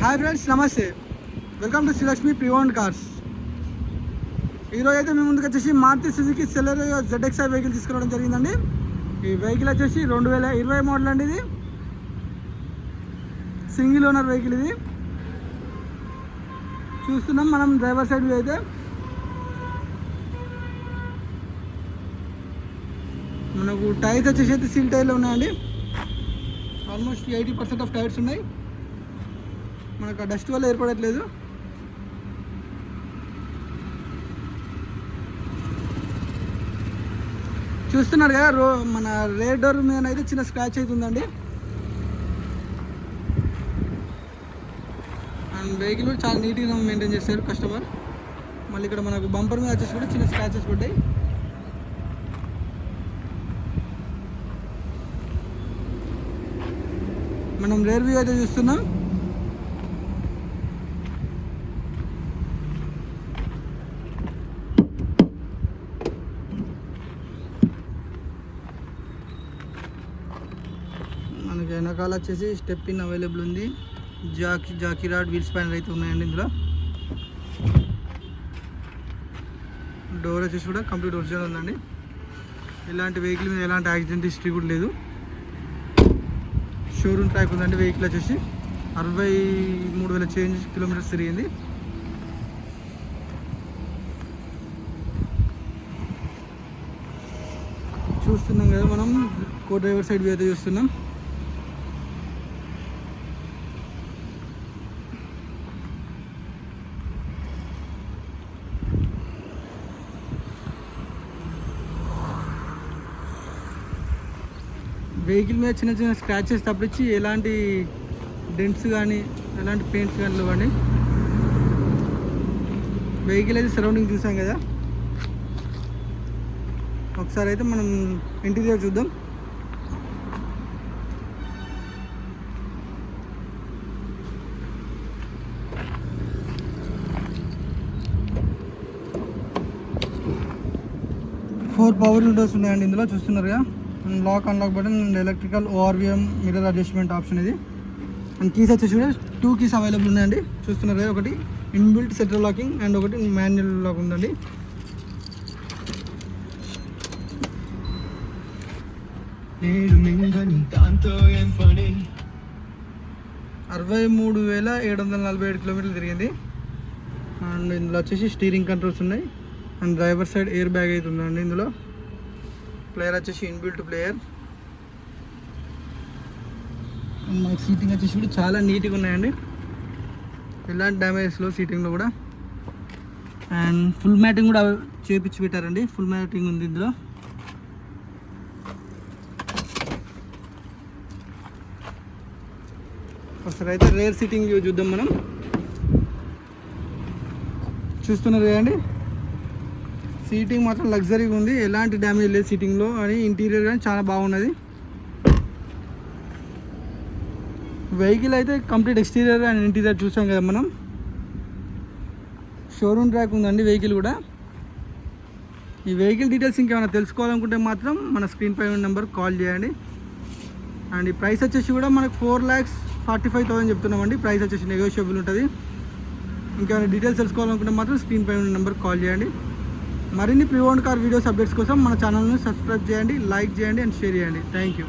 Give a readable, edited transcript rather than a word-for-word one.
Hi friends, నమస్తే. Welcome to Srilakshmi pre owned cars. ఈరోజు అయితే మేము ముందుకు వచ్చేసి Maruti Suzuki Celerio ZXi vehicle తీసుకురావడం జరిగిందండి. ఈ వెహికల్ వచ్చేసి 2020 మోడల్ అండి. ఇది సింగిల్ ఓనర్ వెహికల్. ఇది చూస్తున్నాం మనం డ్రైవర్ సైడ్ వ్యూ అయితే. మనకు టైర్స్ వచ్చేసి అయితే సీల్ టైర్లు ఉన్నాయండి. ఆల్మోస్ట్ 80% ఆఫ్ టైర్స్ ఉన్నాయి. మనకు ఆ డస్ట్ వల్ల ఏర్పడట్లేదు. చూస్తున్నారు కదా, మన రేర్ డోర్ మీద అయితే చిన్న స్క్రాచ్ అవుతుందండి. అండ్ వెహికల్ కూడా చాలా నీట్గా మెయింటైన్ చేస్తారు కస్టమర్. మళ్ళీ ఇక్కడ మనకు బంపర్ మీద వచ్చేసి కూడా చిన్న స్క్రాచెస్ పడ్డాయి. మనం రేర్ వ్యూ అయితే చూస్తున్నాం. మనకి వెనకాల వచ్చేసి స్టెప్ ఇన్ అవైలబుల్ ఉంది. జాకీ రాడ్ వీల్ స్పానర్ అయితే ఉన్నాయండి. ఇందులో డోర్ వచ్చేసి కూడా కంప్లీట్ ఒరిజినల్ ఉందండి. ఇలాంటి వెహికల్ మీద ఎలాంటి యాక్సిడెంట్ హిస్టరీ కూడా లేదు. షోరూమ్ ట్రాక్ ఉందండి. వెహికల్ వచ్చేసి 63,000 కిలోమీటర్స్ తిరిగింది. చూస్తున్నాం కదా, మనం కో డ్రైవర్ సైడ్ అయితే చూస్తున్నాం. వెహికల్ మీద చిన్న చిన్న స్క్రాచెస్ తప్పించి ఎలాంటి డెంట్స్ కానీ ఎలాంటి పెయింట్స్ కానీ లేవండి. వెహికల్ అయితే సరౌండింగ్ చూసాం కదా. ఒకసారి అయితే మనం ఇంటీరియర్ చూద్దాం. ఫోర్ పవర్ విండోస్ ఉన్నాయండి ఇందులో. చూస్తున్నారుగా, lock unlock button and electrical ORVM mirror adjustment option ఇది. అండ్ కీస్ వచ్చేసి కూడా 2 కీస్ అవైలబుల్ ఉన్నాయండి. చూస్తున్నారు కదా, ఒకటి ఇన్బిల్ట్ సెంట్రల్ లాకింగ్ అండ్ ఒకటి మాన్యువల్ లాక్ ఉందండి. పని 63,747 కిలోమీటర్లు తిరిగింది. అండ్ ఇందులో వచ్చేసి స్టీరింగ్ కంట్రోల్స్ ఉన్నాయి. And driver side air bag అయితే ఉందండి. ఇందులో ప్లేయర్ వచ్చేసి ఇన్బిల్ట్ ప్లేయర్. మనకి సీటింగ్ వచ్చేసి కూడా చాలా నీట్గా ఉన్నాయండి. ఎలాంటి డ్యామేజ్లో సీటింగ్లో కూడా. అండ్ ఫుల్ మ్యాటింగ్ కూడా చేపించి పెట్టారండి. ఫుల్ మ్యాటింగ్ ఉంది ఇందులో. ఒకసారి అయితే రేర్ సీటింగ్ చూద్దాం మనం. చూస్తున్నారు కదండి, సీటింగ్ మాత్రం లగ్జరీగా ఉంది. ఎలాంటి డ్యామేజ్ లేదు సీటింగ్లో. అని ఇంటీరియర్ కానీ చాలా బాగున్నది. వెహికల్ అయితే కంప్లీట్ ఎక్స్టీరియర్ అండ్ ఇంటీరియర్ చూసాం కదా మనం. షోరూమ్ ట్రాక్ ఉందండి వెహికల్ కూడా. ఈ వెహికల్ డీటెయిల్స్ ఇంకేమైనా తెలుసుకోవాలనుకుంటే మాత్రం మన స్క్రీన్ పై ఉన్న నెంబర్ కాల్ చేయండి. అండ్ ఈ ప్రైస్ వచ్చేసి కూడా మనకు 4,45,000 చెప్తున్నామండి. ప్రైస్ వచ్చేసి నెగోషియబుల్ ఉంటుంది. ఇంకేమైనా డీటెయిల్స్ తెలుసుకోవాలనుకుంటే మాత్రం స్క్రీన్ పై ఉన్న నెంబర్ కాల్ చేయండి. మరిన్ని pre owned car videos updates కోసం మన ఛానల్ని సబ్స్క్రైబ్ చేయండి, లైక్ చేయండి అండ్ షేర్ చేయండి. Thank you.